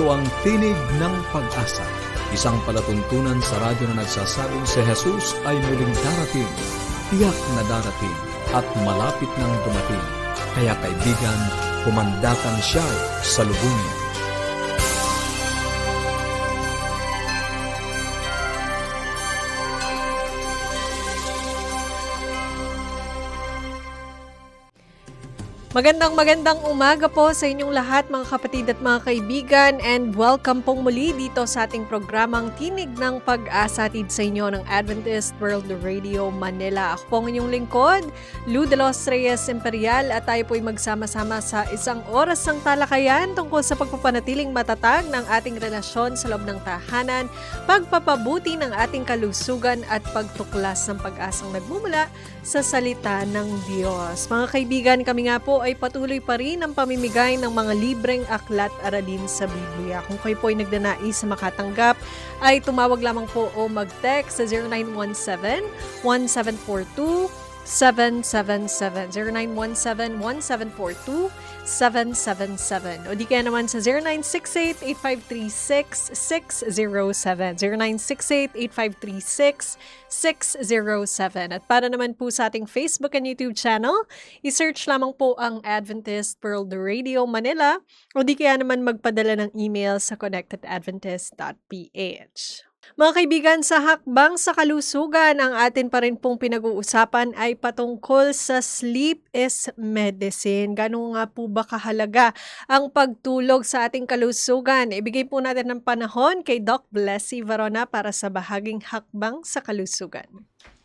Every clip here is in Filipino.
Ito ang Tinig ng Pag-asa, isang palatuntunan sa radyo na nagsasabing si Jesus ay muling darating, tiyak na darating at malapit nang dumating. Kaya kaibigan, kumandatan siya sa lubungin. Magandang umaga po sa inyong lahat mga kapatid at mga kaibigan, and welcome pong muli dito sa ating programang Tinig ng Pag-asa, hatid sa inyo ng Adventist World Radio Manila. Ako po ang inyong lingkod, Lou de los Reyes Imperial, at tayo po'y magsama-sama sa isang oras ng talakayan tungkol sa pagpapanatiling matatag ng ating relasyon sa loob ng tahanan, pagpapabuti ng ating kalusugan at pagtuklas ng pag-asang nagmumula sa salita ng Diyos. Mga kaibigan, kami nga po ay patuloy pa rin ang pamimigay ng mga libreng aklat aralin sa Biblia. Kung kayo po ay nagdanais sa makatanggap, ay tumawag lamang po o mag-text sa 0917-1742-777. 0917-1742-777. O di kaya naman sa 0968-8536-607. 0968-8536-607. At para naman po sa ating Facebook and YouTube channel, i-search lamang po ang Adventist World Radio Manila o di kaya naman magpadala ng email sa connectedadventist.ph. Mga kaibigan, sa hakbang sa kalusugan, ang atin pa rin pong pinag-uusapan ay patungkol sa sleep is medicine. Gano'n nga po ba kahalaga ang pagtulog sa ating kalusugan? Ibigay po natin ng panahon kay Doc Blessy Varona para sa bahaging hakbang sa kalusugan.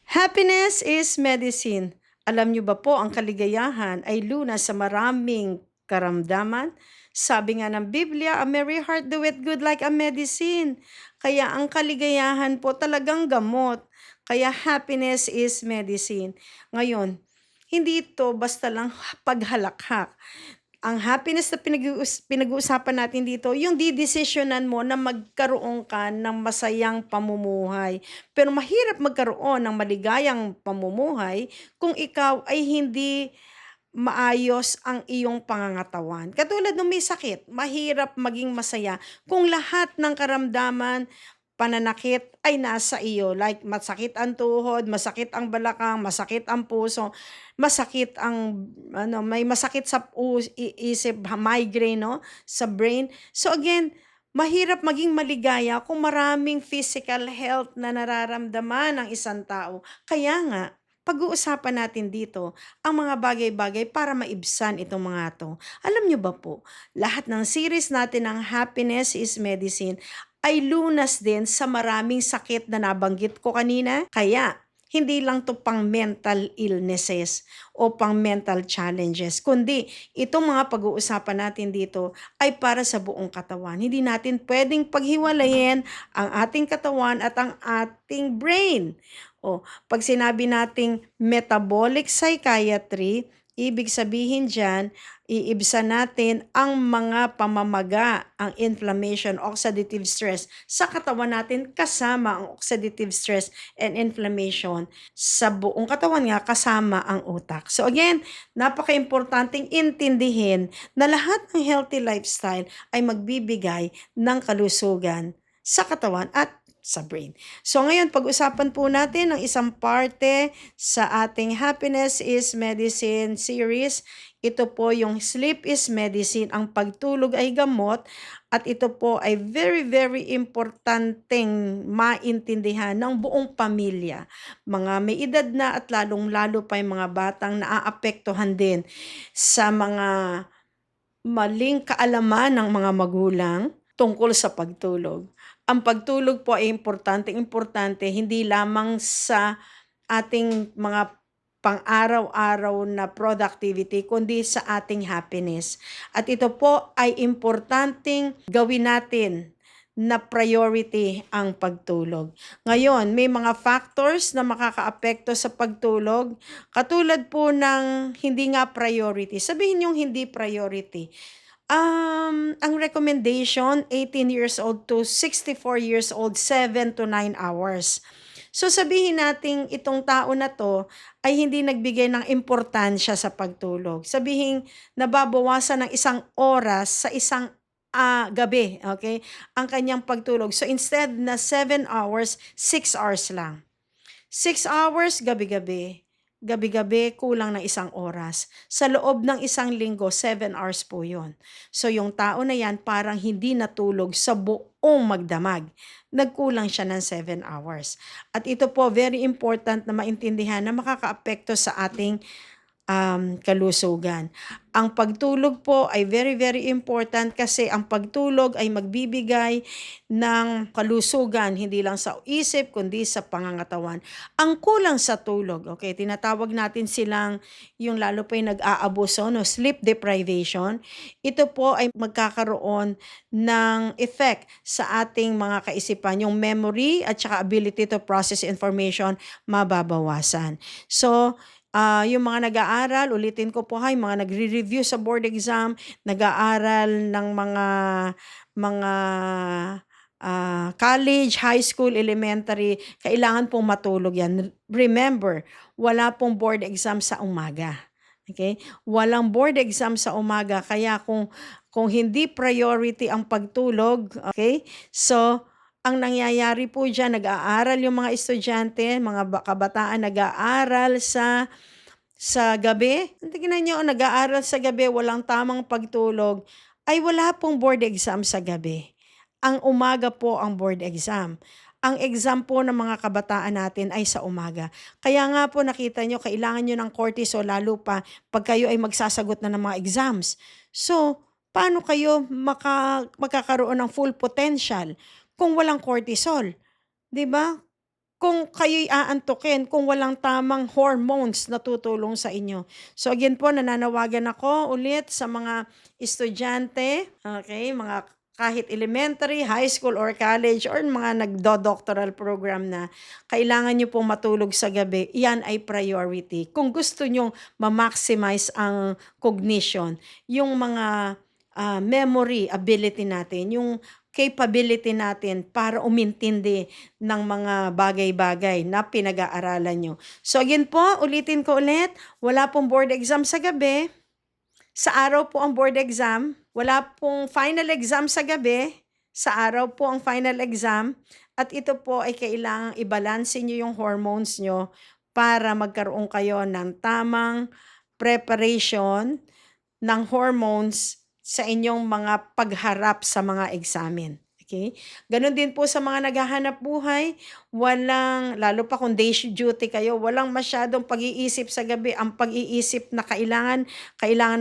Happiness is medicine. Alam niyo ba po, ang kaligayahan ay lunas sa maraming karamdaman? Sabi nga ng Biblia, a merry heart doeth good like a medicine. Kaya ang kaligayahan po talagang gamot. Kaya happiness is medicine. Ngayon, hindi ito basta lang paghalakhak. Ang happiness na pinag-uusapan natin dito, yung didesisyonan mo na magkaroon ka ng masayang pamumuhay. Pero mahirap magkaroon ng maligayang pamumuhay kung ikaw ay hindi maayos ang iyong pangangatawan. Katulad ng may sakit, mahirap maging masaya kung lahat ng karamdaman, pananakit ay nasa iyo. Like masakit ang tuhod, masakit ang balakang, masakit ang puso, masakit ang may masakit sa isip, migraine, no, sa brain. So again, mahirap maging maligaya kung maraming physical health na nararamdaman ng isang tao. Kaya nga, pag-uusapan natin dito ang mga bagay-bagay para maibsan itong mga to. Alam nyo ba po, lahat ng series natin ng Happiness is Medicine ay lunas din sa maraming sakit na nabanggit ko kanina. Kaya, hindi lang to pang mental illnesses o pang mental challenges, kundi itong mga pag-uusapan natin dito ay para sa buong katawan. Hindi natin pwedeng paghiwalayin ang ating katawan at ang ating brain. Pag sinabi nating metabolic psychiatry, ibig sabihin dyan, iibsan natin ang mga pamamaga, ang inflammation, oxidative stress sa katawan natin kasama ang oxidative stress and inflammation sa buong katawan nga kasama ang utak. So again, napaka-importanting intindihin na lahat ng healthy lifestyle ay magbibigay ng kalusugan sa katawan at sa brain. So ngayon, pag-usapan po natin ang isang parte sa ating Happiness is Medicine series. Ito po yung Sleep is Medicine, ang pagtulog ay gamot, at ito po ay very, very importanteng maintindihan ng buong pamilya. Mga may edad na at lalong-lalo pa yung mga batang naaapektuhan din sa mga maling kaalaman ng mga magulang tungkol sa pagtulog. Ang pagtulog po ay importante, hindi lamang sa ating mga pang-araw-araw na productivity, kundi sa ating happiness. At ito po ay importanteng gawin natin na priority ang pagtulog. Ngayon, may mga factors na makakaapekto sa pagtulog, katulad po ng hindi nga priority. Sabihin yung hindi priority. Ang recommendation, 18 years old to 64 years old, 7 to 9 hours. So sabihin natin itong tao na to ay hindi nagbigay ng importansya sa pagtulog. Sabihin nababawasan ng 1 oras sa isang gabi, okay? Ang kanyang pagtulog. So instead na 7 hours, 6 hours lang. 6 hours gabi-gabi. Gabi-gabi kulang ng 1 oras. Sa loob ng 1 linggo, 7 hours po yun. So yung tao na yan parang hindi natulog sa buong magdamag. Nagkulang siya ng 7 hours. At ito po, very important na maintindihan na makakaapekto sa ating kalusugan. Ang pagtulog po ay very, very important kasi ang pagtulog ay magbibigay ng kalusugan, hindi lang sa isip, kundi sa pangangatawan. Ang kulang sa tulog, okay, tinatawag natin silang, yung lalo pa yung nag-aabuso, no, sleep deprivation, ito po ay magkakaroon ng effect sa ating mga kaisipan. Yung memory at saka ability to process information, mababawasan. So, yung mga nag-aaral, ulitin ko po yung mga nagre-review sa board exam, nag-aaral ng mga college, high school, elementary, kailangan pong matulog yan. Remember, wala pong board exam sa umaga. Okay? Walang board exam sa umaga, kaya kung hindi priority ang pagtulog, okay? So, ang nangyayari po dyan, nag-aaral yung mga estudyante, mga kabataan nag-aaral sa gabi. Tingnan nyo, nag-aaral sa gabi, walang tamang pagtulog, ay wala pong board exam sa gabi. Ang umaga po ang board exam. Ang exam po ng mga kabataan natin ay sa umaga. Kaya nga po nakita nyo, kailangan nyo ng cortisol, lalo pa pag kayo ay magsasagot na ng mga exams. So, paano kayo magkakaroon ng full potential kung walang cortisol? 'Di ba? Kung kayo'y aantukin, kung walang tamang hormones na tutulong sa inyo. So again po, nananawagan ako ulit sa mga estudyante, okay, mga kahit elementary, high school, or college, or mga nagdo-doctoral program na kailangan nyo pong matulog sa gabi, yan ay priority. Kung gusto nyo ma-maximize ang cognition, yung mga memory ability natin, yung capability natin para umintindi ng mga bagay-bagay na pinag-aaralan nyo. So again po, ulitin ko ulit, wala pong board exam sa gabi. Sa araw po ang board exam. Wala pong final exam sa gabi. Sa araw po ang final exam. At ito po ay kailangang i-balance nyo yung hormones nyo para magkaroon kayo ng tamang preparation ng hormones sa inyong mga pagharap sa mga examen. Okay? Ganon din po sa mga naghahanap buhay, lalo pa kung day duty kayo, walang masyadong pag-iisip sa gabi. Ang pag-iisip na kailangan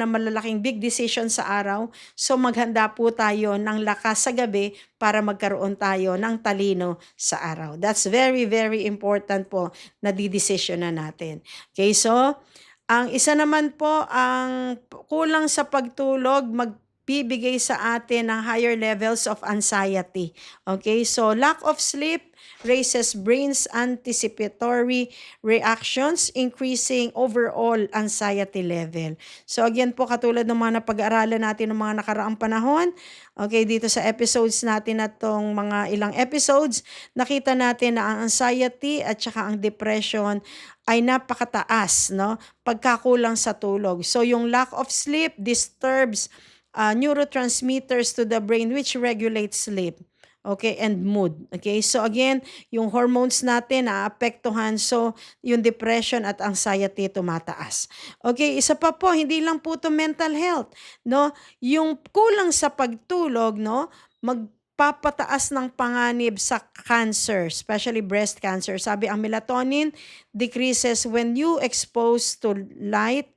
ng malalaking big decision sa araw. So maghanda po tayo ng lakas sa gabi para magkaroon tayo ng talino sa araw. That's very, very important po na di-decision na natin. Okay, so ang isa naman po, ang kulang sa pagtulog, magbibigay sa atin ng higher levels of anxiety. Okay, so lack of sleep raises brain's anticipatory reactions, increasing overall anxiety level. So again po, katulad ng mga napag-aaralan natin ng mga nakaraang panahon, okay, dito sa episodes natin na tong mga ilang episodes, nakita natin na ang anxiety at saka ang depression ay napakataas, no? Pagkakulang sa tulog. So yung lack of sleep disturbs neurotransmitters to the brain which regulates sleep. Okay, and mood. Okay, so again, yung hormones natin naapektuhan, so yung depression at anxiety tumataas. Okay, isa pa po, hindi lang po to mental health, no? Yung kulang sa pagtulog, no? Magpapataas ng panganib sa cancer, especially breast cancer. Sabi, ang melatonin decreases when you expose to light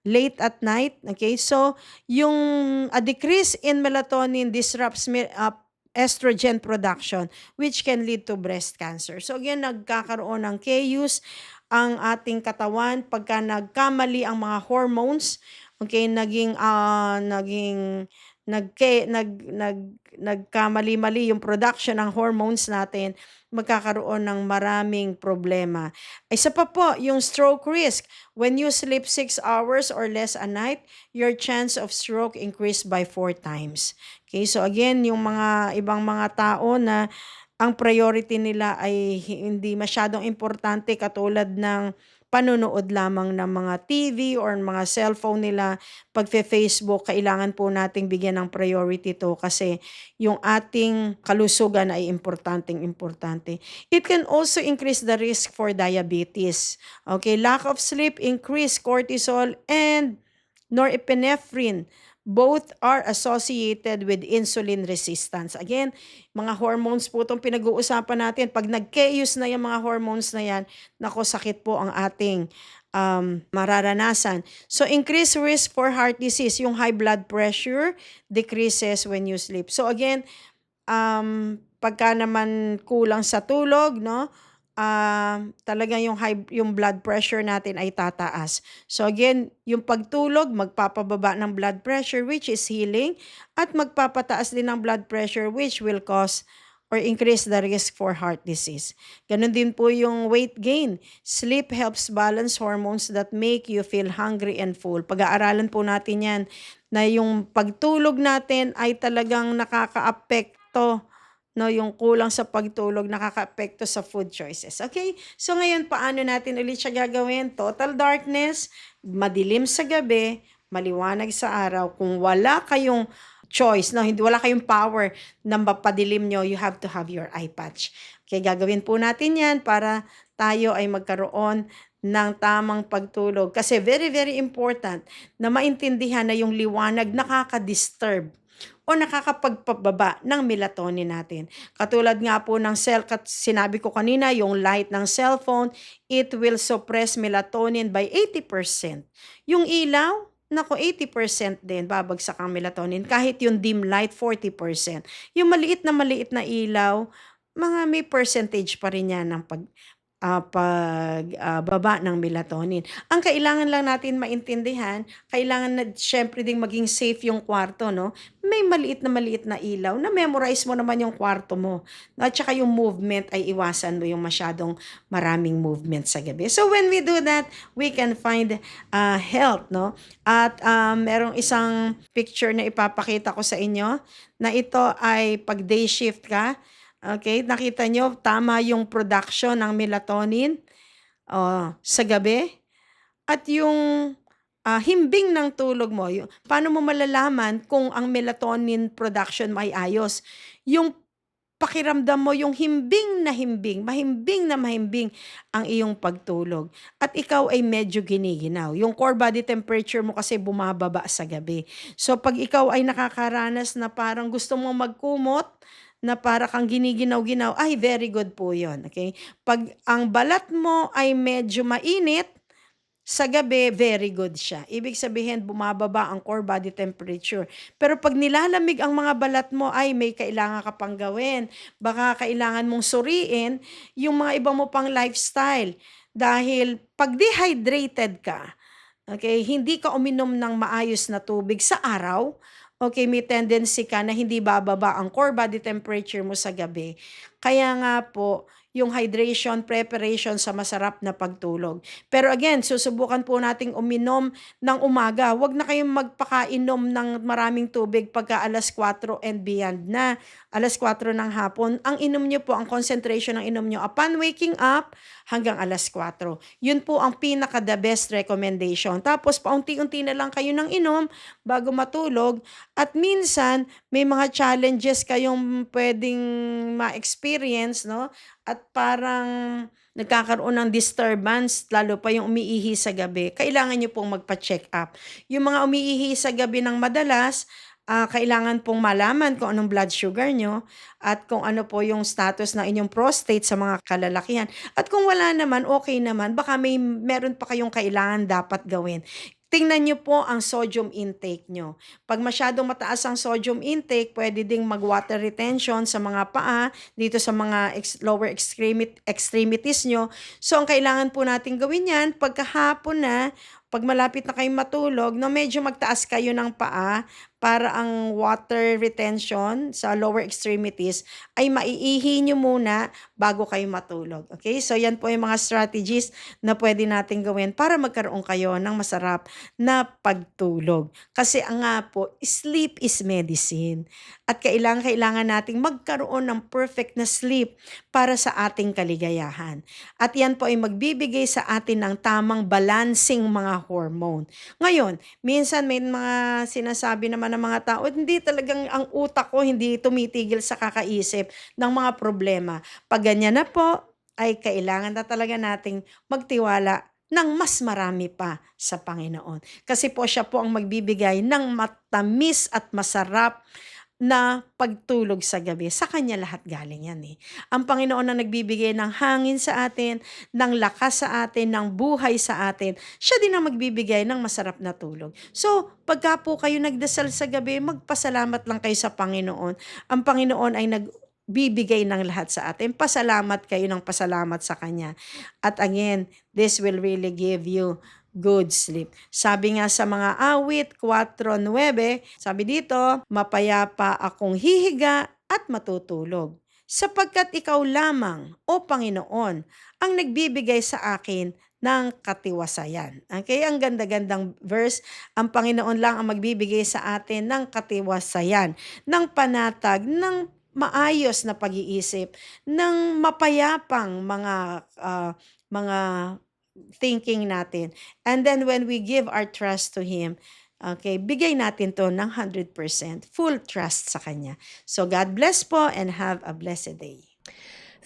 late at night. Okay, so yung a decrease in melatonin disrupts estrogen production, which can lead to breast cancer. So again, nagkakaroon ng chaos ang ating katawan pagka nagkamali ang mga hormones. Okay, nagkamali-mali yung production ng hormones natin, magkakaroon ng maraming problema. Isa pa po, yung stroke risk. When you sleep 6 hours or less a night, your chance of stroke increase by 4 times. Okay, so again, yung mga ibang mga tao na ang priority nila ay hindi masyadong importante katulad ng panonood lamang ng mga TV or mga cellphone nila, pagfe-Facebook, kailangan po nating bigyan ng priority 'to kasi yung ating kalusugan ay importanteng-importante. It can also increase the risk for diabetes. Okay, lack of sleep increase cortisol and norepinephrine. Both are associated with insulin resistance. Again, mga hormones po itong pinag-uusapan natin. Pag nag-chaos na yung mga hormones na yan, nako, sakit po ang ating mararanasan. So, increased risk for heart disease. Yung high blood pressure decreases when you sleep. So, again, pagka naman kulang sa tulog, no? Talagang yung blood pressure natin ay tataas. So again, yung pagtulog magpapababa ng blood pressure which is healing at magpapataas din ng blood pressure which will cause or increase the risk for heart disease. Ganun din po yung weight gain. Sleep helps balance hormones that make you feel hungry and full. Pag-aaralan po natin yan na yung pagtulog natin ay talagang nakakaapekto, no, yung kulang sa pagtulog nakakaapekto sa food choices. Okay? So ngayon, paano natin ulit siya gagawin? Total darkness, madilim sa gabi, maliwanag sa araw. Kung wala kayong choice, no, hindi wala kayong power na mapadilim nyo, you have to have your eye patch. Okay, gagawin po natin yan para tayo ay magkaroon ng tamang pagtulog. Kasi very, very important na maintindihan na yung liwanag nakaka-disturb o nakakapagpababa ng melatonin natin. Katulad nga po ng sinabi ko kanina, yung light ng cellphone, it will suppress melatonin by 80%. Yung ilaw, nako, 80% din babagsak ang melatonin. Kahit yung dim light, 40%. Yung maliit na ilaw, mga may percentage pa rin yan ng pagbaba ng melatonin. Ang kailangan lang natin maintindihan, kailangan na syempre ding maging safe yung kwarto, no? May maliit na ilaw, na memorize mo naman yung kwarto mo. At saka yung movement ay iwasan mo yung masyadong maraming movement sa gabi. So when we do that, we can find health, no? At merong isang picture na ipapakita ko sa inyo na ito ay pag day shift ka. Okay, nakita nyo, tama yung production ng melatonin sa gabi. At yung himbing ng tulog mo, paano mo malalaman kung ang melatonin production mo ay ayos? Yung pakiramdam mo, yung mahimbing ang iyong pagtulog. At ikaw ay medyo giniginaw. Yung core body temperature mo kasi bumababa sa gabi. So pag ikaw ay nakakaranas na parang gusto mong magkumot, na para kang giniginaw-ginaw, ay very good po yun. Okay? Pag ang balat mo ay medyo mainit, sa gabi, very good siya. Ibig sabihin, bumababa ang core body temperature. Pero pag nilalamig ang mga balat mo, ay may kailangan ka pang gawin. Baka kailangan mong suriin yung mga iba mo pang lifestyle. Dahil pag dehydrated ka, okay, hindi ka uminom ng maayos na tubig sa araw, okay, may tendency ka na hindi bababa ang core body temperature mo sa gabi. Kaya nga po, yung hydration, preparation sa masarap na pagtulog. Pero again, susubukan po nating uminom ng umaga. Huwag na kayong magpakainom ng maraming tubig pagka alas 4 and beyond na. Alas 4 ng hapon, ang inom nyo po, ang concentration ng inom nyo upon waking up hanggang alas 4. Yun po ang pinaka-the best recommendation. Tapos, paunti-unti na lang kayo ng inom bago matulog. At minsan, may mga challenges kayong pwedeng ma-experience, no? At parang nagkakaroon ng disturbance, lalo pa yung umiihi sa gabi. Kailangan nyo pong magpa-check up. Yung mga umiihi sa gabi ng madalas, kailangan pong malaman kung anong blood sugar nyo at kung ano po yung status ng inyong prostate sa mga kalalakihan. At kung wala naman, okay naman, baka meron pa kayong kailangan dapat gawin. Tingnan nyo po ang sodium intake nyo. Pag masyadong mataas ang sodium intake, pwede ding mag-water retention sa mga paa, dito sa mga lower extremities nyo. So, ang kailangan po natin gawin yan, pagkahapon na, pag malapit na kayong matulog, no, medyo magtaas kayo ng paa para ang water retention sa lower extremities ay maiihi nyo muna bago kayo matulog. Okay? So, yan po yung mga strategies na pwede natin gawin para magkaroon kayo ng masarap na pagtulog. Kasi nga po, sleep is medicine. At kailangan nating magkaroon ng perfect na sleep para sa ating kaligayahan. At yan po ay magbibigay sa atin ng tamang balancing mga hormone. Ngayon, minsan may mga sinasabi naman ng mga tao, hindi talagang ang utak ko hindi tumitigil sa kakaisip ng mga problema. Pag ganyan na po, ay kailangan na talaga nating magtiwala ng mas marami pa sa Panginoon. Kasi po siya po ang magbibigay ng matamis at masarap na pagtulog sa gabi. Sa Kanya lahat galing yan eh. Ang Panginoon ang nagbibigay ng hangin sa atin, ng lakas sa atin, ng buhay sa atin. Siya din ang magbibigay ng masarap na tulog. So, pagka po kayo nagdasal sa gabi, magpasalamat lang kayo sa Panginoon. Ang Panginoon ay nagbibigay ng lahat sa atin. Pasalamat kayo ng pasalamat sa Kanya. At again, this will really give you good sleep. Sabi nga sa mga awit 4:9, sabi dito, mapayapa akong hihiga at matutulog. Sapagkat ikaw lamang, O Panginoon, ang nagbibigay sa akin ng katiwasayan. Okay, ang ganda-gandang verse. Ang Panginoon lang ang magbibigay sa atin ng katiwasayan, ng panatag, ng maayos na pag-iisip, ng mapayapang mga thinking natin. And then when we give our trust to Him, okay, bigay natin to ng 100%, full trust sa Kanya. So God bless po and have a blessed day.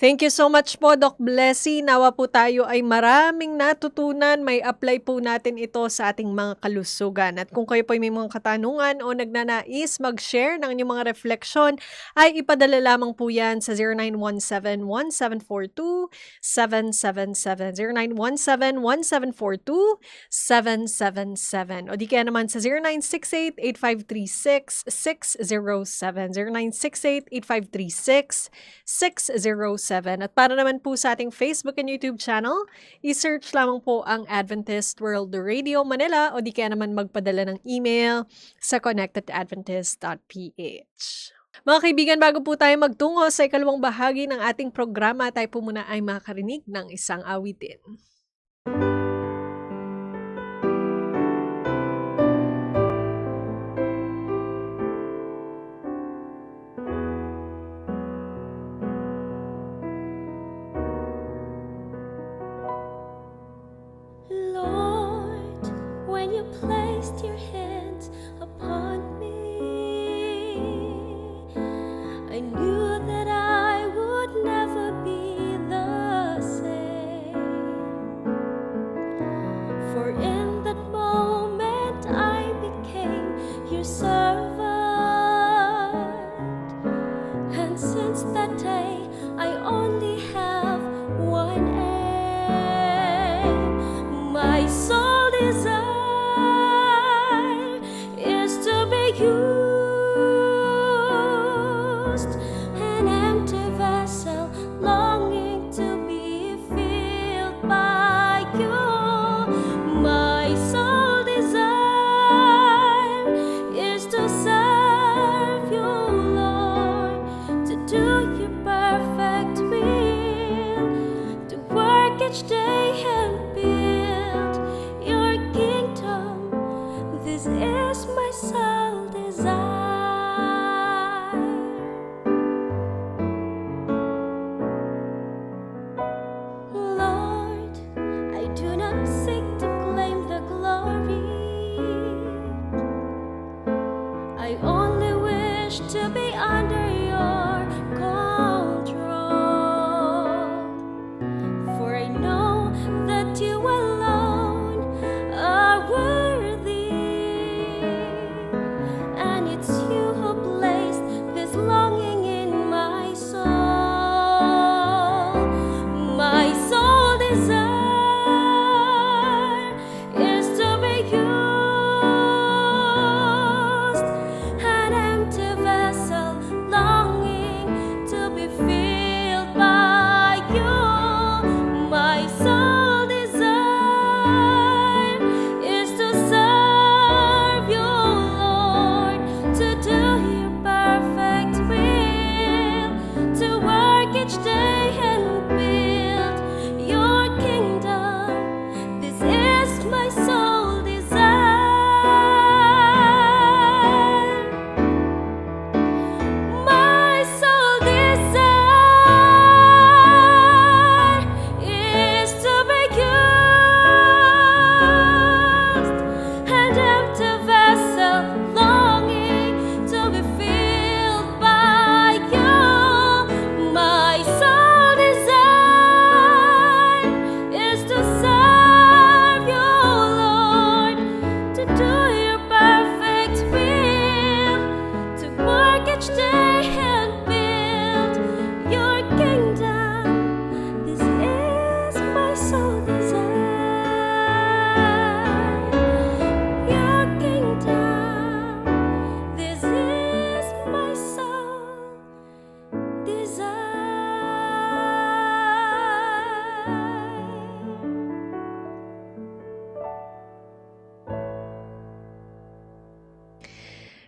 Thank you so much po, Doc Blessy. Nawa po tayo ay maraming natutunan. May apply po natin ito sa ating mga kalusugan. At kung kayo po ay may mga katanungan o nagnanais mag-share ng inyong mga refleksyon, ay ipadala lamang po yan sa 0917-1742-777. 0917-1742-777. O di kaya naman sa 0968-8536-607. 0968-8536-607. At para naman po sa ating Facebook and YouTube channel, i-search lamang po ang Adventist World Radio Manila o di kaya naman magpadala ng email sa connectedadventist.ph. Mga kaibigan, bago po tayo magtungo sa ikalawang bahagi ng ating programa, tayo po muna ay makarinig ng isang awitin. Lord, when you placed your hands upon me, I knew that I would never be the same. For in that moment I became your servant, and since that day I only have one aim. My soul desires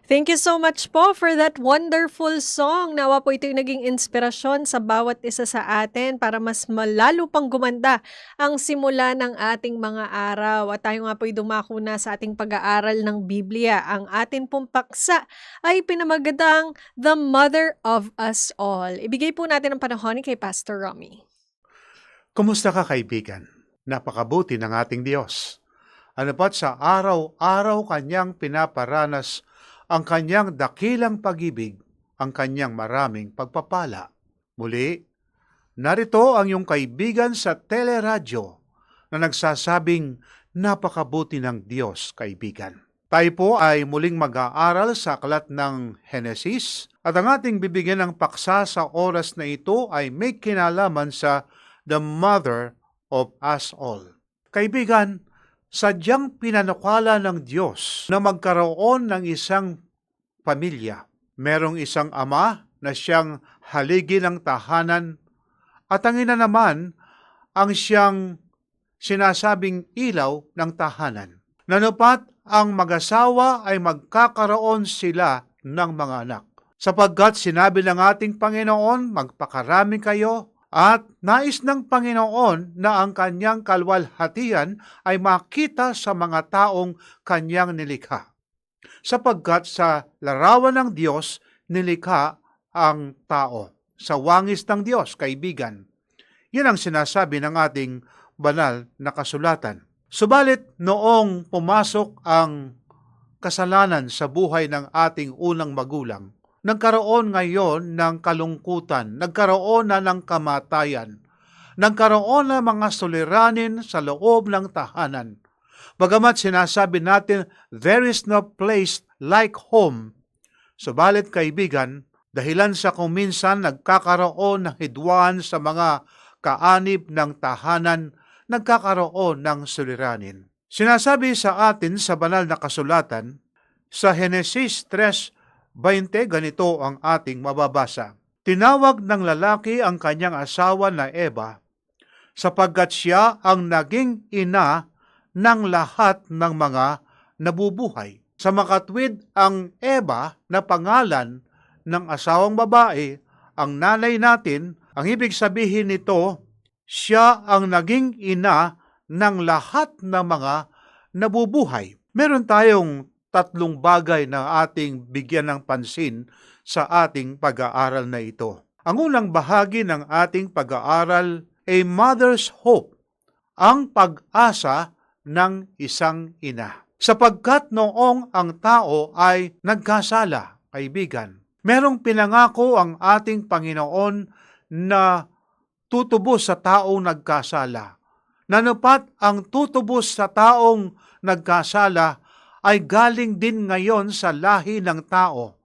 Thank you so much po for that wonderful song. Nawa po ito'y naging inspirasyon sa bawat isa sa atin para mas malalo pang gumanda ang simula ng ating mga araw. At tayo nga po'y dumako na sa ating pag-aaral ng Biblia. Ang atin pong paksa ay pinamagatang The Mother of Us All. Ibigay po natin ang panahon kay Pastor Romy. Kumusta ka, kaibigan? Napakabuti ng ating Diyos. Ano pat sa araw-araw kanyang pinaparanas ang kanyang dakilang pag-ibig, ang kanyang maraming pagpapala. Muli, narito ang iyong kaibigan sa teleradyo na nagsasabing napakabuti ng Diyos, kaibigan. Tayo po ay muling mag-aaral sa aklat ng Henesis at ang ating bibigyan ng paksa sa oras na ito ay may kinalaman sa The Mother of Us All. Kaibigan, sadyang pinanukala ng Diyos na magkaroon ng isang pamilya. Merong isang ama na siyang haligi ng tahanan at ang ina naman ang siyang sinasabing ilaw ng tahanan. Nanupat ang mag-asawa ay magkakaroon sila ng mga anak. Sapagkat sinabi ng ating Panginoon, magpakarami kayo, at nais ng Panginoon na ang kanyang kalwalhatian ay makita sa mga taong kanyang nilikha. Sapagkat sa larawan ng Diyos, nilikha ang tao. Sa wangis ng Diyos, kaibigan. Yan ang sinasabi ng ating banal na kasulatan. Subalit noong pumasok ang kasalanan sa buhay ng ating unang magulang, nagkaroon ngayon ng kalungkutan, nagkaroon na ng kamatayan, nagkaroon na mga suliranin sa loob ng tahanan. Bagamat sinasabi natin, there is no place like home. Subalit kaibigan, dahilan sa kung minsan nagkakaroon ng hidwaan sa mga kaanib ng tahanan, nagkakaroon ng suliranin. Sinasabi sa atin sa banal na kasulatan, sa Henesis 3:20, ganito ang ating mababasa. Tinawag ng lalaki ang kanyang asawa na Eva, sapagkat siya ang naging ina ng lahat ng mga nabubuhay. Sa makatwid ang Eva na pangalan ng asawang babae, ang nanay natin, ang ibig sabihin nito, siya ang naging ina ng lahat ng mga nabubuhay. Meron tayong tatlong bagay na ating bigyan ng pansin sa ating pag-aaral na ito. Ang unang bahagi ng ating pag-aaral ay Mother's Hope, ang pag-asa ng isang ina. Sapagkat noong ang tao ay nagkasala, kaibigan, merong pinangako ang ating Panginoon na tutubos sa taong nagkasala. Nanupat ang tutubos sa taong nagkasala ay galing din ngayon sa lahi ng tao.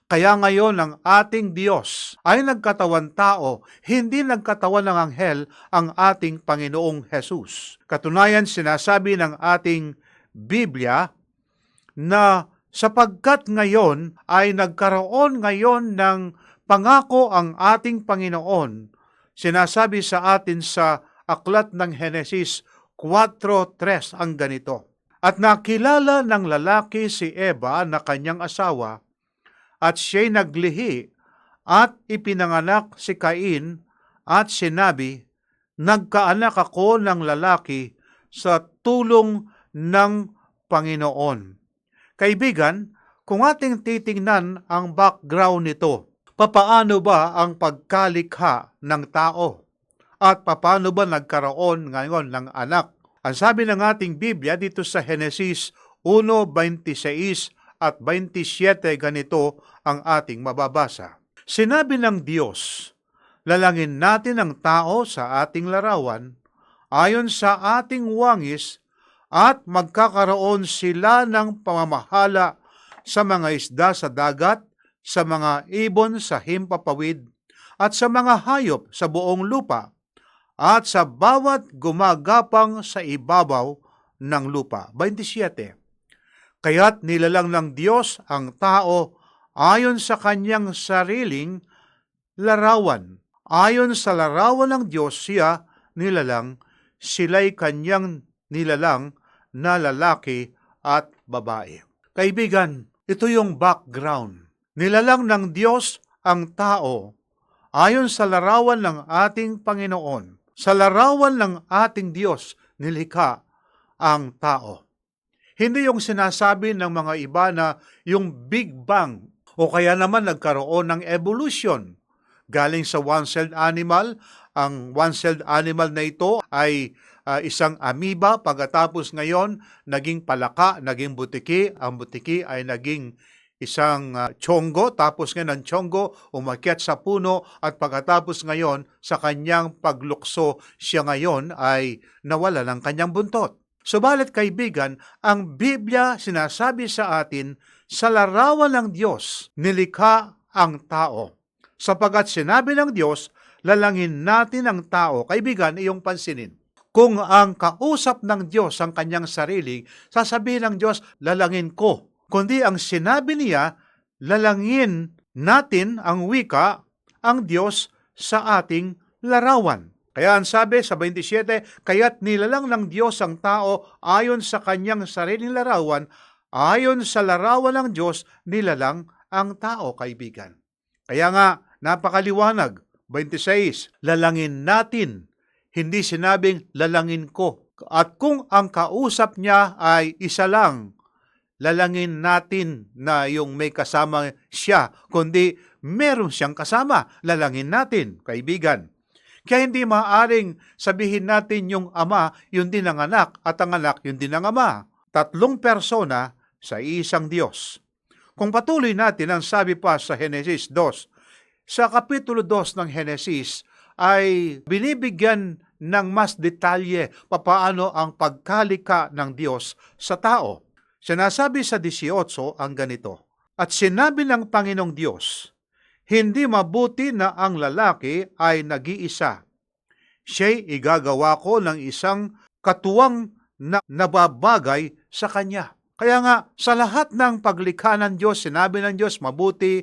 Kaya ngayon ang ating Diyos ay nagkatawan tao, hindi nagkatawan ng anghel ang ating Panginoong Hesus. Katunayan, sinasabi ng ating Biblia na sapagkat ngayon ay nagkaroon ngayon ng pangako ang ating Panginoon. Sinasabi sa atin sa aklat ng Henesis 4:3 ang ganito. At nakilala ng lalaki si Eva na kanyang asawa, at siya'y naglihi at ipinanganak si Cain at sinabi, nagkaanak ako ng lalaki sa tulong ng Panginoon. Kaibigan, kung ating titingnan ang background nito, papaano ba ang pagkalikha ng tao? At papaano ba nagkaroon ngayon ng anak? Ang sabi ng ating Biblia dito sa Henesis 1:26 at 27, ganito ang ating mababasa. Sinabi ng Diyos, lalangin natin ang tao sa ating larawan, ayon sa ating wangis, at magkakaroon sila ng pamamahala sa mga isda sa dagat, sa mga ibon sa himpapawid, at sa mga hayop sa buong lupa, at sa bawat gumagapang sa ibabaw ng lupa. 27. Kaya't nilalang ng Diyos ang tao ayon sa kanyang sariling larawan. Ayon sa larawan ng Diyos siya nilalang, sila'y kanyang nilalang na lalaki at babae. Kaibigan, Ito yung background. Nilalang ng Diyos ang tao ayon sa larawan ng ating Panginoon. Sa larawan ng ating Diyos, nilikha ang tao. Hindi yung sinasabi ng mga iba na yung Big Bang o kaya naman nagkaroon ng evolution. Galing sa one-celled animal, ang one-celled animal na ito ay isang amoeba, pagkatapos ngayon naging palaka, naging butiki, ang butiki ay naging isang tiyonggo, tapos ngayon ang tiyonggo umakyat sa puno at pagkatapos ngayon sa kanyang paglukso siya ngayon ay nawala ng kanyang buntot. Subalit kaibigan, ang Biblia sinasabi sa atin sa larawan ng Diyos nilikha ang tao. Sapagat sinabi ng Diyos, lalangin natin ang tao. Kaibigan, iyong pansinin. Kung ang kausap ng Diyos ang kanyang sarili, sasabihin ng Diyos, lalangin ko. Kundi ang sinabi niya, lalangin natin ang wika, ang Diyos sa ating larawan. Kaya ang sabi sa 27, kaya't nilalang ng Diyos ang tao ayon sa kanyang sariling larawan, ayon sa larawan ng Diyos, nilalang ang tao, kaibigan. Kaya nga, napakaliwanag. 26, lalangin natin, hindi sinabing lalangin ko. At kung ang kausap niya ay isa lang, lalangin natin na yung may kasama siya, kundi meron siyang kasama, lalangin natin, kaibigan. Kaya hindi maaaring sabihin natin yung ama, yun din ang anak, at ang anak, yun din ang ama. Tatlong persona sa isang Diyos. Kung patuloy natin ang sabi pa sa Genesis 2, sa Kapitulo 2 ng Genesis ay binibigyan ng mas detalye papaano ang pagkalika ng Diyos sa tao. Sinasabi sa 18 ang ganito, at sinabi ng Panginoong Diyos, hindi mabuti na ang lalaki ay nag-iisa. Siya'y igagawa ko ng isang katuwang na nababagay sa kanya. Kaya nga, sa lahat ng paglikha ng Diyos, sinabi ng Diyos, mabuti,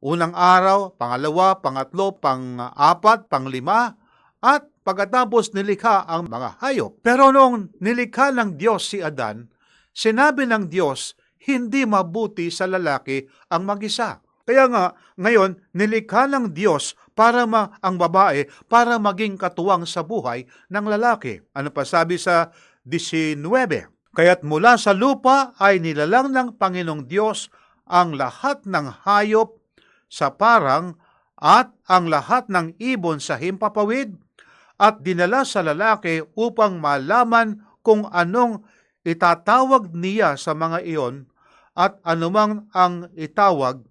unang araw, pangalawa, pangatlo, pang-apat, pang-lima, at pagkatapos nilikha ang mga hayop. Pero noong nilikha ng Diyos si Adan, sinabi ng Diyos, hindi mabuti sa lalaki ang mag-isa. Kaya nga, ngayon, nilikha ng Diyos para ang babae para maging katuwang sa buhay ng lalaki. Ano pa sabi sa 19? Kaya't mula sa lupa ay nilalang ng Panginoong Diyos ang lahat ng hayop sa parang at ang lahat ng ibon sa himpapawid at dinala sa lalaki upang malaman kung anong itatawag niya sa mga iyon at anumang ang itawag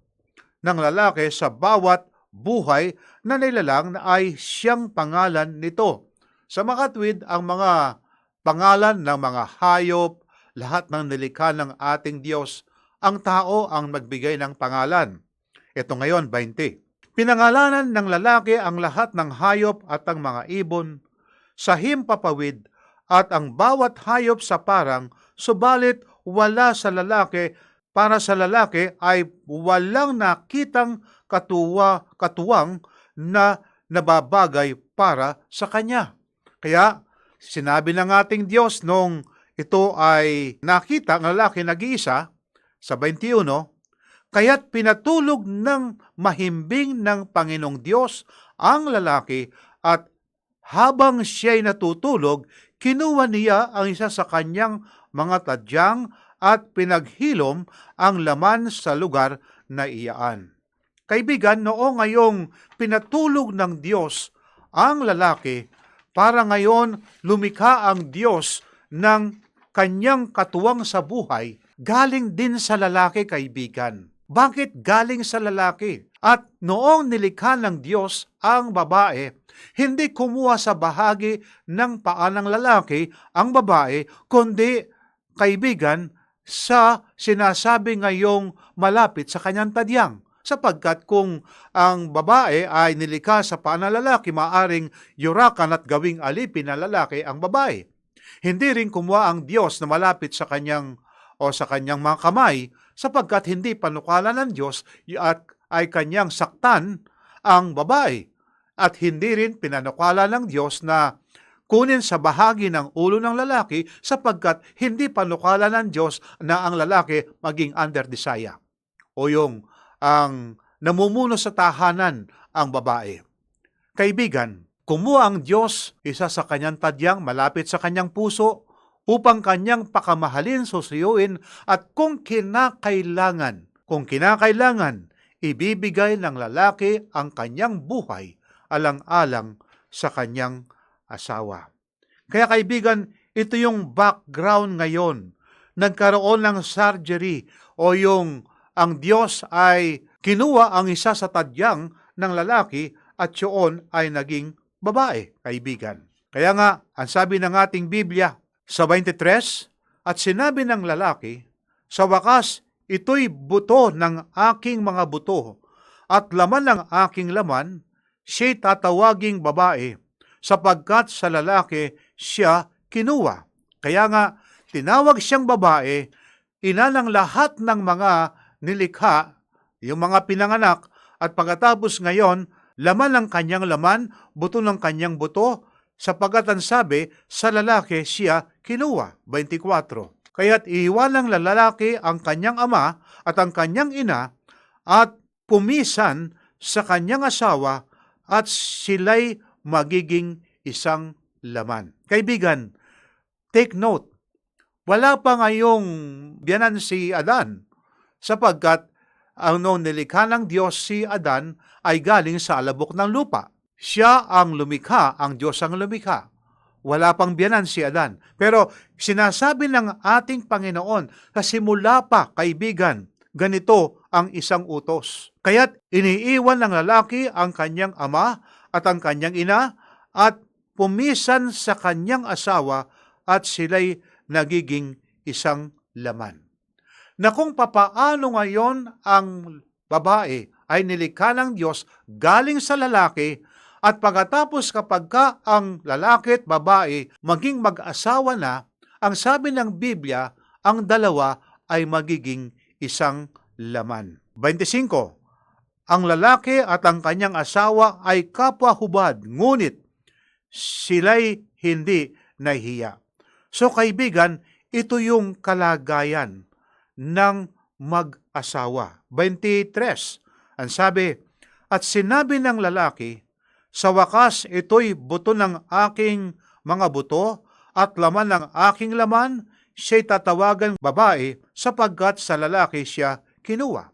ng lalaki sa bawat buhay na nilalang na ay siyang pangalan nito. Sa makatwid, ang mga pangalan ng mga hayop, lahat ng nilikha ng ating Diyos, ang tao ang magbigay ng pangalan. Ito ngayon, 20. Pinangalanan ng lalaki ang lahat ng hayop at ang mga ibon sa himpapawid at ang bawat hayop sa parang, subalit wala sa lalaki, para sa lalaki ay walang nakitang katuwang na nababagay para sa kanya. Kaya sinabi ng ating Diyos nung ito ay nakita ng lalaki nag-iisa sa 21, kaya't pinatulog ng mahimbing ng Panginoong Diyos ang lalaki at habang siya'y natutulog, kinuha niya ang isa sa kanyang mga tadyang at pinaghilom ang laman sa lugar na iyaan. Kaibigan, noong ngayong pinatulog ng Diyos ang lalaki, para ngayon lumikha ang Diyos ng kanyang katuwang sa buhay, galing din sa lalaki, kaibigan. Bakit galing sa lalaki? At noong nilikha ng Diyos ang babae, hindi kumuha sa bahagi ng paa ng lalaki ang babae, kundi, kaibigan, sa sinasabi ngayong malapit sa kanyang tadyang. Sapagkat kung ang babae ay nilikha sa paa ng lalaki, maaring yurakan at gawing alipin ng lalaki ang babae. Hindi rin kumuha ang Diyos na malapit sa kanyang mga kamay, sapagkat hindi panukalan ng Diyos at ay kanyang saktan ang babae. At hindi rin pinanukala ng Diyos na kunin sa bahagi ng ulo ng lalaki sapagkat hindi panukala ng Diyos na ang lalaki maging under desire. o yung ang namumuno sa tahanan ang babae. Kaibigan, kumuha ang Diyos isa sa kanyang tadyang malapit sa kanyang puso upang kanyang pakamahalin, susuyuin at kung kinakailangan, ibibigay ng lalaki ang kanyang buhay alang-alang sa kanyang asawa. Kaya kaibigan, ito yung background ngayon. Nagkaroon ng surgery o yung ang Diyos ay kinuha ang isa sa tadyang ng lalaki at yun ay naging babae, kaibigan. Kaya nga, ang sabi ng ating Biblia sa 23, at sinabi ng lalaki, sa wakas, ito'y buto ng aking mga buto at laman ng aking laman, siya'y tatawaging babae, sapagkat sa lalaki siya kinuha. Kaya nga, tinawag siyang babae, ina ng lahat ng mga nilikha, yung mga pinanganak, at pagkatapos ngayon, laman ng kanyang laman, buto ng kanyang buto, sapagkat ang sabi, sa lalaki siya kinuha. 24. Kaya't iiwan ng lalaki ang kanyang ama at ang kanyang ina, at pumisan sa kanyang asawa, at sila'y magiging isang laman. Kaibigan, take note, wala pa ngayong biyanan si Adan, sapagkat ang noong nilikha ng Diyos si Adan ay galing sa alabok ng lupa. Siya ang lumikha, ang Diyos ang lumikha. Wala pang biyanan si Adan. Pero sinasabi ng ating Panginoon, sa simula pa, kaibigan, ganito ang isang utos. Kaya't iniiwan ng lalaki ang kanyang ama at ang kanyang ina at pumisan sa kanyang asawa at sila'y nagiging isang laman. Na kung papaano ngayon ang babae ay nilikha ng Diyos galing sa lalaki at pagkatapos kapag ang lalaki at babae maging mag-asawa na, ang sabi ng Biblia, ang dalawa ay magiging isang laman. 25. Ang lalaki at ang kanyang asawa ay kapwa-hubad, ngunit sila'y hindi nahihiya. So kaibigan, ito yung kalagayan ng mag-asawa. 23. Ang sabi, at sinabi ng lalaki, sa wakas ito'y buto ng aking mga buto at laman ng aking laman, siya'y tatawagan babae sapagkat sa lalaki siya kinuha.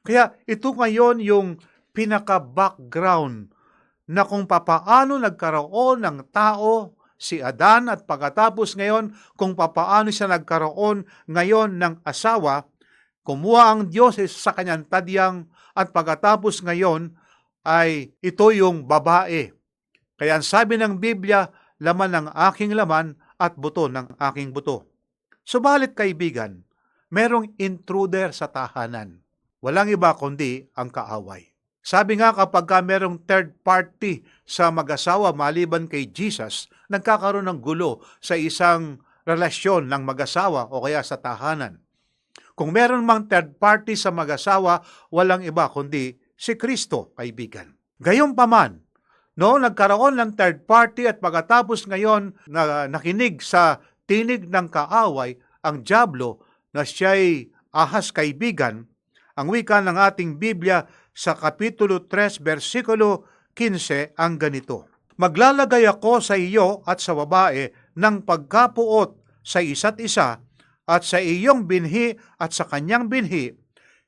Kaya ito ngayon yung pinaka-background na kung papaano nagkaroon ng tao si Adan at pagkatapos ngayon kung papaano siya nagkaroon ngayon ng asawa, kumuha ang Diyos sa kanyang tadyang at pagkatapos ngayon ay ito yung babae. Kaya ang sabi ng Biblia, laman ng aking laman at buto ng aking buto. Subalit kaibigan, merong intruder sa tahanan. Walang iba kundi ang kaaway. Sabi nga kapag merong third party sa mag-asawa maliban kay Jesus, nagkakaroon ng gulo sa isang relasyon ng mag-asawa o kaya sa tahanan. Kung meron mang third party sa mag-asawa, walang iba kundi si Kristo, kaibigan. Gayunpaman, noong nagkaroon ng third party at pagkatapos ngayon na nakinig sa tinig ng kaaway, ang dyablo na siya'y ahas kaibigan, ang wika ng ating Biblia sa Kapitulo 3, versikulo 15 ang ganito. Maglalagay ako sa iyo at sa babae ng pagkapuot sa isa't isa at sa iyong binhi at sa kanyang binhi.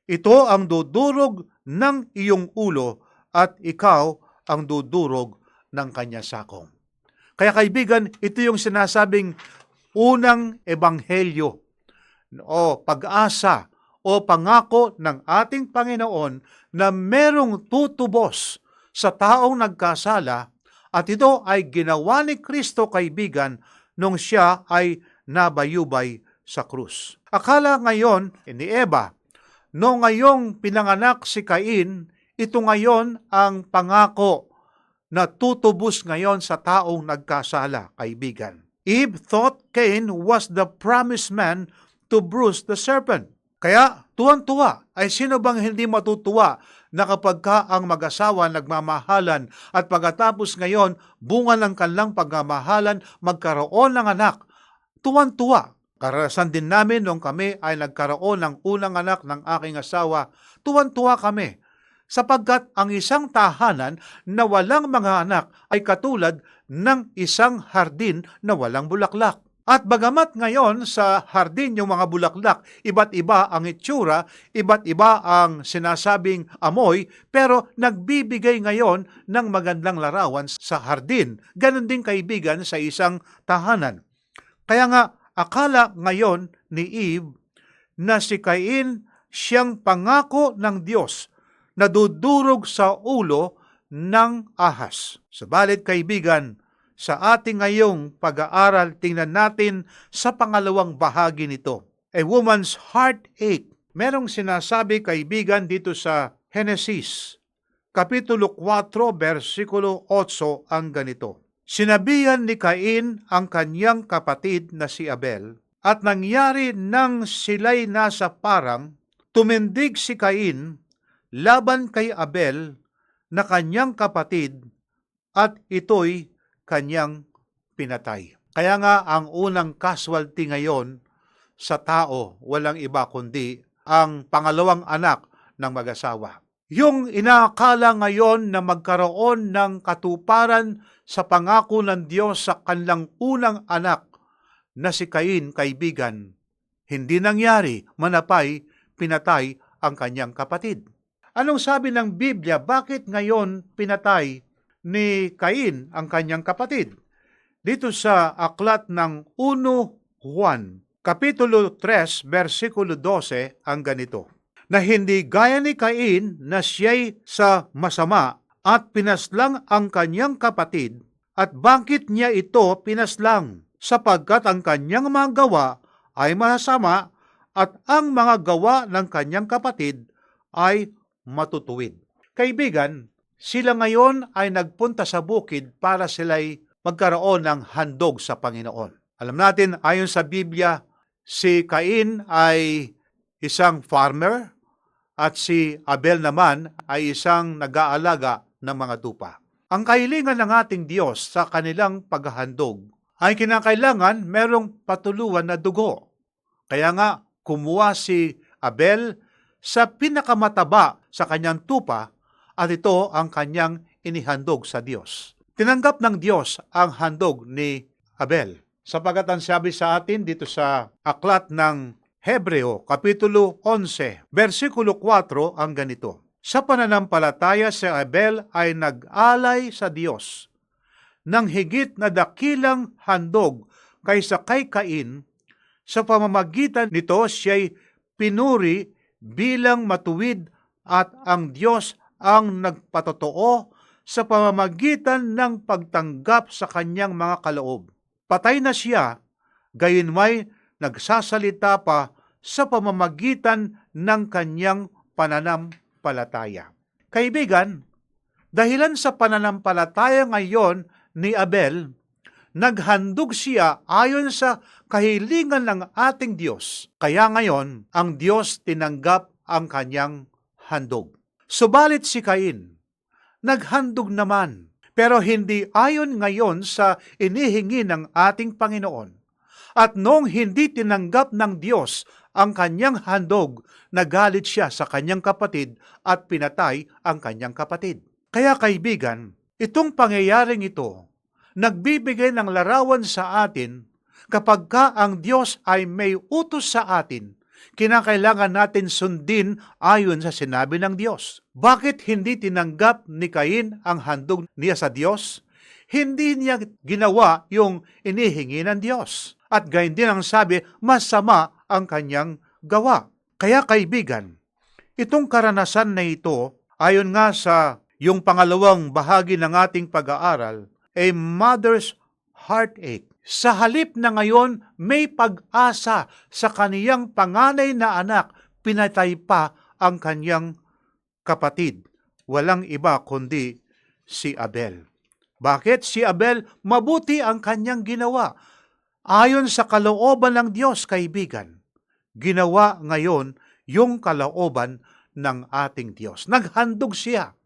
Ito ang dudurog ng iyong ulo at ikaw ang dudurog ng kanya sakong. Kaya kaibigan, ito yung sinasabing unang ebanghelyo o pag-asa o pangako ng ating Panginoon na merong tutubos sa taong nagkasala at ito ay ginawa ni Kristo, kaibigan, nung siya ay nabayubay sa krus. Akala ngayon ni Eva, nung ngayong pinanganak si Cain, ito ngayon ang pangako na tutubos ngayon sa taong nagkasala, kaibigan. Eve thought Cain was the promised man to bruise the serpent. Kaya tuwan-tuwa, ay sino bang hindi matutuwa na kapag ang mag-asawa nagmamahalan at pagkatapos ngayon bunga ng kanilang pagmamahalan magkaroon ng anak. Tuwan-tuwa Karanasan din namin nung kami ay nagkaroon ng unang anak ng aking asawa, tuwan-tuwa kami sapagkat ang isang tahanan na walang mga anak ay katulad ng isang hardin na walang bulaklak. At bagamat ngayon sa hardin yung mga bulaklak, iba't iba ang itsura, iba't iba ang sinasabing amoy, pero nagbibigay ngayon ng magandang larawan sa hardin. Ganon din kaibigan sa isang tahanan. Kaya nga, akala ngayon ni Eve na si Cain siyang pangako ng Diyos na dudurog sa ulo ng ahas. Subalit kaibigan, sa ating ngayong pag-aaral, tingnan natin sa pangalawang bahagi nito. A woman's heartache. Merong sinasabi kaibigan dito sa Genesis, Kapitulo 4, versikulo 8 ang ganito. Sinabihan ni Cain ang kanyang kapatid na si Abel, at nangyari nang sila'y nasa parang, tumindig si Cain laban kay Abel na kanyang kapatid, at ito'y kanyang pinatay. Kaya nga ang unang casualty ngayon sa tao, walang iba kundi ang pangalawang anak ng mag-asawa. Yung inaakala ngayon na magkaroon ng katuparan sa pangako ng Diyos sa kanilang unang anak na si Cain, kaibigan, hindi nangyari, manapay, pinatay ang kanyang kapatid. Anong sabi ng Biblia? Bakit ngayon pinatay ni Cain ang kanyang kapatid? Dito sa aklat ng 1 Juan, Kapitulo 3, versikulo 12, ang ganito. Na hindi gaya ni Cain na siya'y sa masama at pinaslang ang kanyang kapatid, at bakit niya ito pinaslang? Sapagkat ang kanyang mga gawa ay masama at ang mga gawa ng kanyang kapatid ay matutuwid. Kaibigan, sila ngayon ay nagpunta sa bukid para sila'y magkaroon ng handog sa Panginoon. Alam natin, ayon sa Biblia, si Cain ay isang farmer at si Abel naman ay isang nag-aalaga ng mga tupa. Ang kahilingan ng ating Diyos sa kanilang paghahandog ay kinakailangan merong patuluan na dugo. Kaya nga, kumuha si Abel sa pinakamataba sa kanyang tupa, at ito ang kanyang inihandog sa Diyos. Tinanggap ng Diyos ang handog ni Abel. Sapagat ang sabi sa atin dito sa aklat ng Hebreo, Kapitulo 11, versikulo 4, ang ganito. Sa pananampalataya si Abel ay nag-alay sa Diyos ng higit na dakilang handog kaysa kay Cain. Sa pamamagitan nito siya'y pinuri bilang matuwid at ang Diyos ang nagpatotoo sa pamamagitan ng pagtanggap sa kanyang mga kaloob. Patay na siya, gayunmay nagsasalita pa sa pamamagitan ng kanyang pananampalataya. Kaibigan, dahilan sa pananampalataya ngayon ni Abel, naghandog siya ayon sa kahilingan ng ating Diyos. Kaya ngayon, ang Diyos tinanggap ang kanyang handog. Subalit si Cain, naghandog naman, pero hindi ayon ngayon sa inihingi ng ating Panginoon. At noong hindi tinanggap ng Diyos ang kanyang handog, nagalit siya sa kanyang kapatid at pinatay ang kanyang kapatid. Kaya kaibigan, itong pangyayaring ito, nagbibigay ng larawan sa atin kapag ka ang Diyos ay may utos sa atin, kinakailangan natin sundin ayon sa sinabi ng Diyos. Bakit hindi tinanggap ni Cain ang handog niya sa Diyos? Hindi niya ginawa yung inihingi ng Diyos. At gayon din ang sabi, masama ang kanyang gawa. Kaya kaibigan, itong karanasan na ito, ayon nga sa yung pangalawang bahagi ng ating pag-aaral, a mother's heartache. Sa halip na ngayon may pag-asa sa kaniyang panganay na anak, pinatay pa ang kanyang kapatid. Walang iba kundi si Abel. Bakit? Si Abel, mabuti ang kanyang ginawa. Ayon sa kalooban ng Diyos, kaibigan, ginawa ngayon yung kalooban ng ating Diyos. Naghandog siya.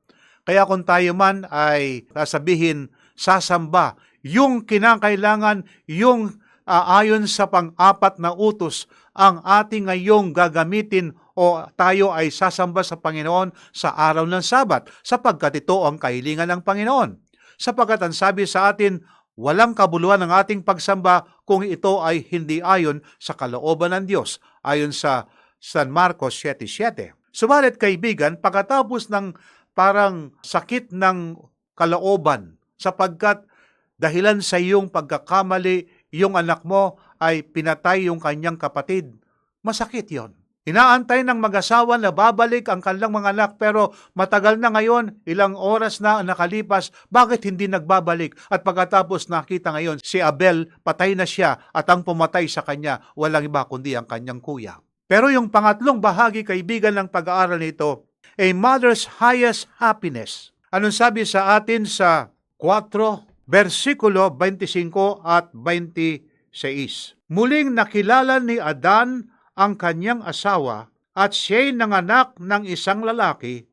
Kaya kung tayo man ay sasabihin, sasamba, yung kinakailangan, yung ayon sa pang-apat na utos ang ating ngayong gagamitin o tayo ay sasamba sa Panginoon sa araw ng Sabat sapagkat ito ang kahilingan ng Panginoon. Sapagkat ang sabi sa atin, walang kabuluhan ng ating pagsamba kung ito ay hindi ayon sa kalooban ng Diyos, ayon sa San Marcos 7:7. Subalit kaibigan, pagkatapos ng parang sakit ng kalooban, sapagkat dahilan sa iyong pagkakamali, yung anak mo ay pinatay yung kanyang kapatid, masakit yon. Inaantay ng mag-asawa na babalik ang kanilang mga anak pero matagal na ngayon, ilang oras na nakalipas, bakit hindi nagbabalik? At pagkatapos nakita ngayon, si Abel, patay na siya at ang pumatay sa kanya, walang iba kundi ang kanyang kuya. Pero yung pangatlong bahagi, kaibigan, ng pag-aaral nito, a mother's highest happiness. Anong sabi sa atin sa 4, versikulo 25 at 26? Muling nakilala ni Adan ang kanyang asawa at siya'y nanganak ng isang lalaki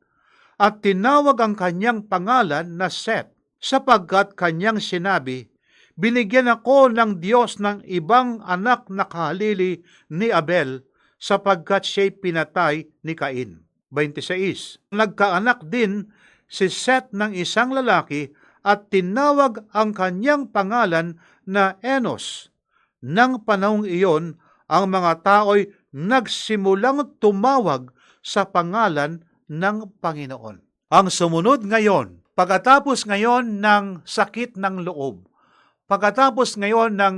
at tinawag ang kanyang pangalan na Seth sapagkat kanyang sinabi, binigyan ako ng Diyos ng ibang anak na kahalili ni Abel sapagkat siya'y pinatay ni Cain. 26. Nagkaanak din si Seth ng isang lalaki at tinawag ang kanyang pangalan na Enos. Nang panahong iyon, ang mga tao'y nagsimulang tumawag sa pangalan ng Panginoon. Ang sumunod ngayon, pagkatapos ngayon ng sakit ng loob, pagkatapos ngayon ng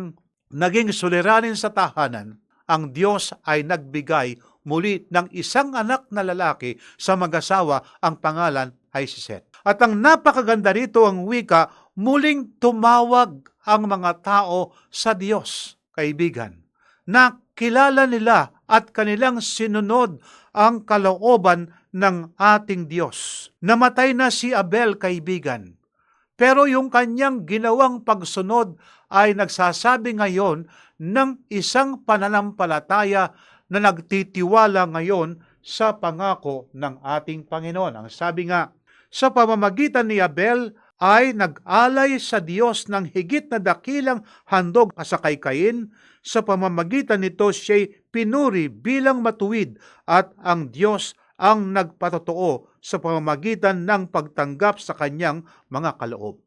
naging suliranin sa tahanan, ang Diyos ay nagbigay muli ng isang anak na lalaki sa mag-asawa, ang pangalan ay si Seth. At ang napakaganda rito ang wika, muling tumawag ang mga tao sa Diyos, kaibigan. Nakilala nila at kanilang sinunod ang kalooban ng ating Diyos. Namatay na si Abel, kaibigan. Pero yung kanyang ginawang pagsunod ay nagsasabi ngayon ng isang pananampalataya na nagtitiwala ngayon sa pangako ng ating Panginoon. Ang sabi nga, sa pamamagitan ni Abel ay nag-alay sa Diyos ng higit na dakilang handog sa kay Cain. Sa pamamagitan nito siya'y pinuri bilang matuwid at ang Diyos ang nagpatotoo sa pamamagitan ng pagtanggap sa kanyang mga kaloob.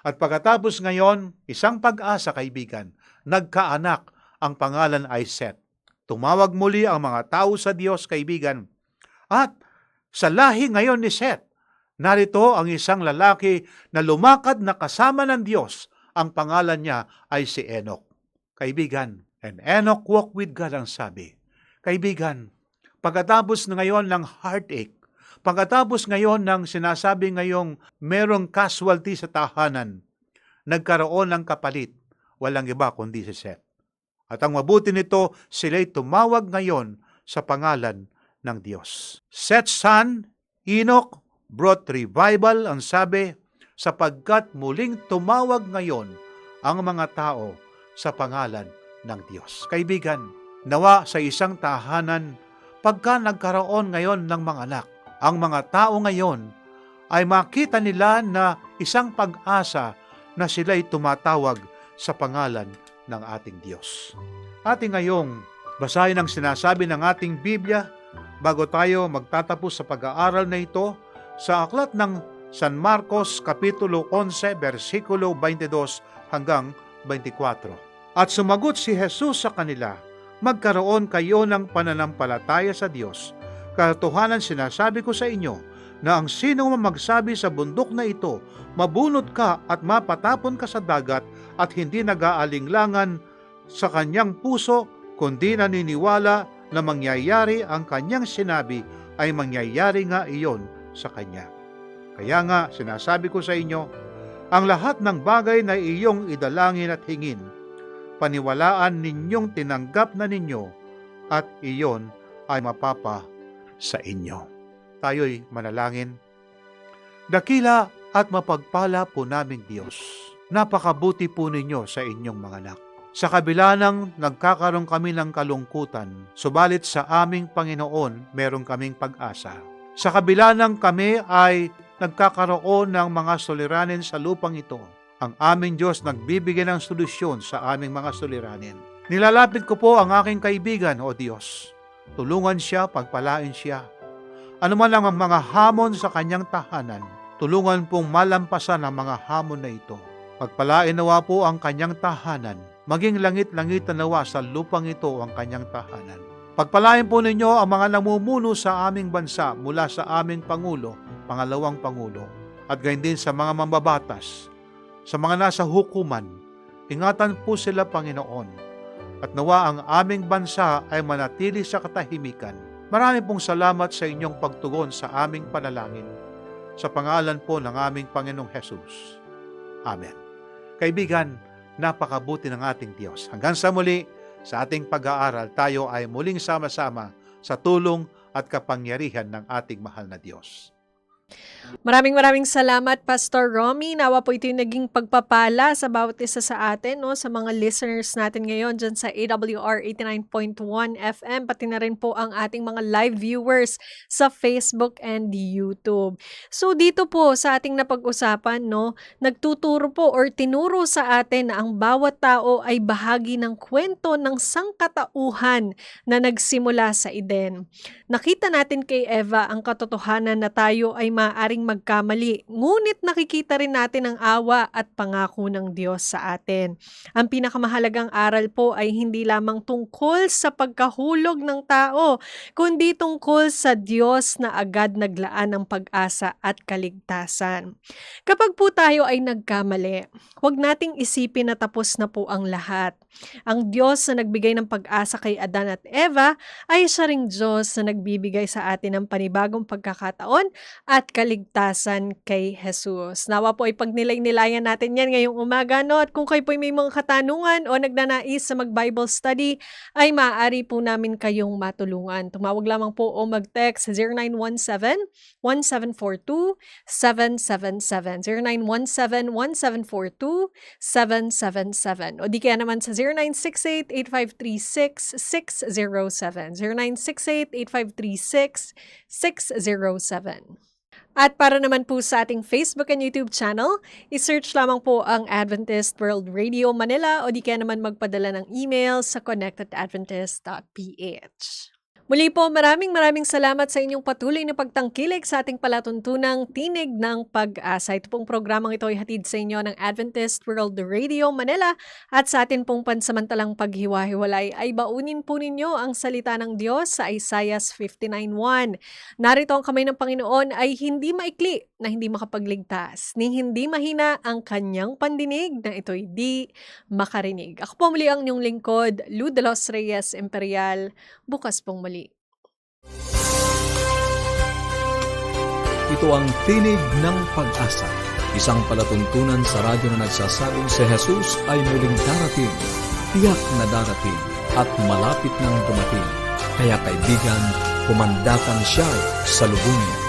At pagkatapos ngayon, isang pag-asa, kaibigan, nagkaanak, ang pangalan ay Seth. Tumawag muli ang mga tao sa Diyos, kaibigan. At sa lahi ngayon ni Seth, narito ang isang lalaki na lumakad na kasama ng Diyos. Ang pangalan niya ay si Enoch. Kaibigan, and Enoch walked with God, ang sabi. Kaibigan, pagkatapos na ngayon ng heartache, pagkatapos ngayon ng sinasabi ngayong merong casualty sa tahanan, nagkaroon ng kapalit, walang iba kundi si Seth. At ang mabuti nito, sila'y tumawag ngayon sa pangalan ng Diyos. Seth's son, Enoch, brought revival, ang sabi, sapagkat muling tumawag ngayon ang mga tao sa pangalan ng Diyos. Kaibigan, nawa sa isang tahanan, pagka nagkaroon ngayon ng mga anak, ang mga tao ngayon ay makita nila na isang pag-asa na sila'y tumatawag sa pangalan ng ating Diyos. Ating ngayong basahin ang sinasabi ng ating Biblia bago tayo magtatapos sa pag-aaral na ito sa aklat ng San Marcos Kapitulo 11, versikulo 22 hanggang 24. At sumagot si Jesus sa kanila, magkaroon kayo ng pananampalataya sa Diyos. Katotohanan sinasabi ko sa inyo na ang sino magsabi sa bundok na ito, mabunot ka at mapatapon ka sa dagat at hindi nag-aalinglangan sa kanyang puso, kundi naniniwala na mangyayari ang kanyang sinabi, ay mangyayari nga iyon sa kanya. Kaya nga sinasabi ko sa inyo, ang lahat ng bagay na iyong idalangin at hingin, paniwalaan ninyong tinanggap na ninyo at iyon ay mapapa sa inyo. Tayo'y manalangin. Dakila at mapagpala po naming Diyos, napakabuti po ninyo sa inyong mga anak. Sa kabila ng nagkakaroon kami ng kalungkutan, subalit sa aming Panginoon meron kaming pag-asa. Sa kabila ng kami ay nagkakaroon ng mga suliranin sa lupang ito, Ang aming Diyos nagbibigay ng solusyon sa aming mga suliranin. Nilalapit ko po ang aking kaibigan, O Diyos. Tulungan siya, pagpalain siya. Ano man lang ang mga hamon sa kanyang tahanan, tulungan pong malampasan ang mga hamon na ito. Pagpalain nawa po ang kanyang tahanan, maging langit-langitan nawa sa lupang ito ang kanyang tahanan. Pagpalain po ninyo ang mga namumuno sa aming bansa mula sa aming Pangulo, Pangalawang Pangulo, at gayon din sa mga mambabatas, sa mga nasa hukuman. Ingatan po sila, Panginoon, at nawa ang aming bansa ay manatili sa katahimikan. Marami pong salamat sa inyong pagtugon sa aming panalangin. Sa pangalan po ng aming Panginoong Hesus. Amen. Kaibigan, napakabuti ng ating Diyos. Hanggang sa muli, sa ating pag-aaral, tayo ay muling sama-sama sa tulong at kapangyarihan ng ating mahal na Diyos. Maraming salamat, Pastor Romy. Nawa po ito yung naging pagpapala sa bawat isa sa atin, no? Sa mga listeners natin ngayon dyan sa AWR 89.1 FM, pati na rin po ang ating mga live viewers sa Facebook and YouTube. So dito po sa ating napag-usapan, no, nagtuturo po or tinuro sa atin na ang bawat tao ay bahagi ng kwento ng sangkatauhan na nagsimula sa Eden. Nakita natin kay Eva ang katotohanan na tayo ay maaaring magkamali, ngunit nakikita rin natin ang awa at pangako ng Diyos sa atin. Ang pinakamahalagang aral po ay hindi lamang tungkol sa pagkahulog ng tao, kundi tungkol sa Diyos na agad naglaan ng pag-asa at kaligtasan. Kapag po tayo ay nagkamali, huwag nating isipin na tapos na po ang lahat. Ang Diyos na nagbigay ng pag-asa kay Adan at Eva ay siya ring Diyos na nagbibigay sa atin ng panibagong pagkakataon at kaligtasan kay Jesus. Nawa po ay pagnilay-nilayan natin yan ngayong umaga, no? At kung kayo po may mga katanungan o nagnanais sa mag-Bible study, ay maaari po namin kayong matulungan. Tumawag lamang po o mag-text sa 0917-1742-777. 0917-1742-777. O di kaya naman sa 0968-8536-607. 0968-8536-607. At para naman po sa ating Facebook and YouTube channel, isearch lamang po ang Adventist World Radio Manila o di kaya naman magpadala ng email sa connectedadventist.ph. Muli po, maraming salamat sa inyong patuloy na pagtangkilik sa ating palatuntunang Tinig ng Pag-asa. Ito pong programang ito ay hatid sa inyo ng Adventist World Radio Manila at sa atin pong pansamantalang paghiwa-hiwalay ay baunin po ninyo ang salita ng Diyos sa Isaiah 59:1. Narito ang kamay ng Panginoon ay hindi maikli na hindi makapagligtas, ni hindi mahina ang kanyang pandinig na ito'y di makarinig. Ako po muli ang inyong lingkod, Lou de los Reyes Imperial. Bukas pong muli. Ito ang Tinig ng Pag-asa, isang palatuntunan sa radyo na nagsasabing si Jesus ay muling darating, tiyak na darating at malapit nang dumating. Kaya kaibigan, pumandakan siya sa lubungin.